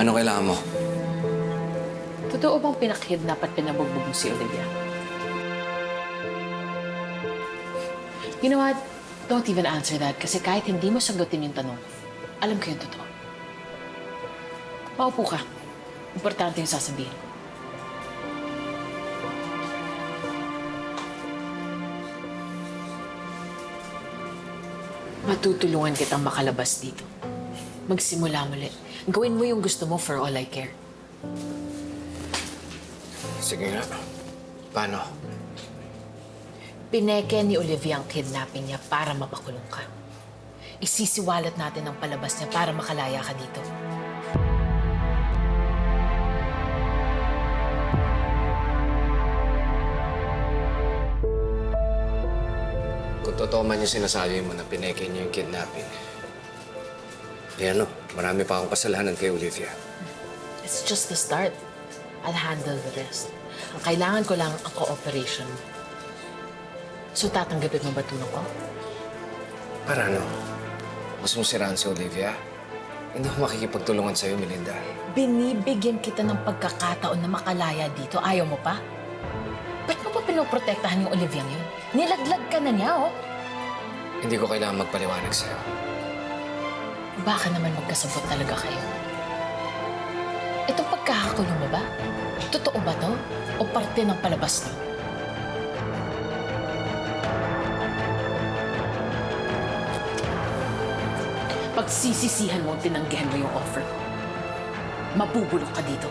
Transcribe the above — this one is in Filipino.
Ano kailangan mo? Totoo bang pinakidnap at pinabugbog mo si Olivia? You know what? Don't even answer that kasi kahit hindi mo sagutin yung tanong, alam ko yung totoo. Maupo ka. Importante yung sasabihin. Matutulungan kitang makalabas dito. Magsimula muli. Gawin mo yung gusto mo for all I care. Sige nga. Paano? Pineke ni Olivia ang kidnapping niya para mapakulong ka. Isisiwalat natin ang palabas niya para makalaya ka dito. Kung totoo man yung sinasabi mo na pineke niyo yung kidnapping, eh ano, marami pa akong kasalanan kay Olivia. It's just the start. I'll handle the rest. Ang kailangan ko lang ang cooperation mo. So tatanggapin mo ba tulong ko? Para ano? Gusto mo siraan si Olivia? Hindi ako makikipagtulungan sa'yo, Melinda. Binibigyan kita ng pagkakataon na makalaya dito. Ayaw mo pa? Ba't mo pa pinoprotektahan yung Olivia yun? Nilaglag ka na niya, oh. Hindi ko kailangan magpaliwanag sa'yo. Baka naman magkasabot talaga kayo. Itong pagkakakulong mo ba? Totoo ba to? O parte ng palabas niyo? Pagsisisihan mo, tinanggihan mo yung offer. Mabubulok ka dito.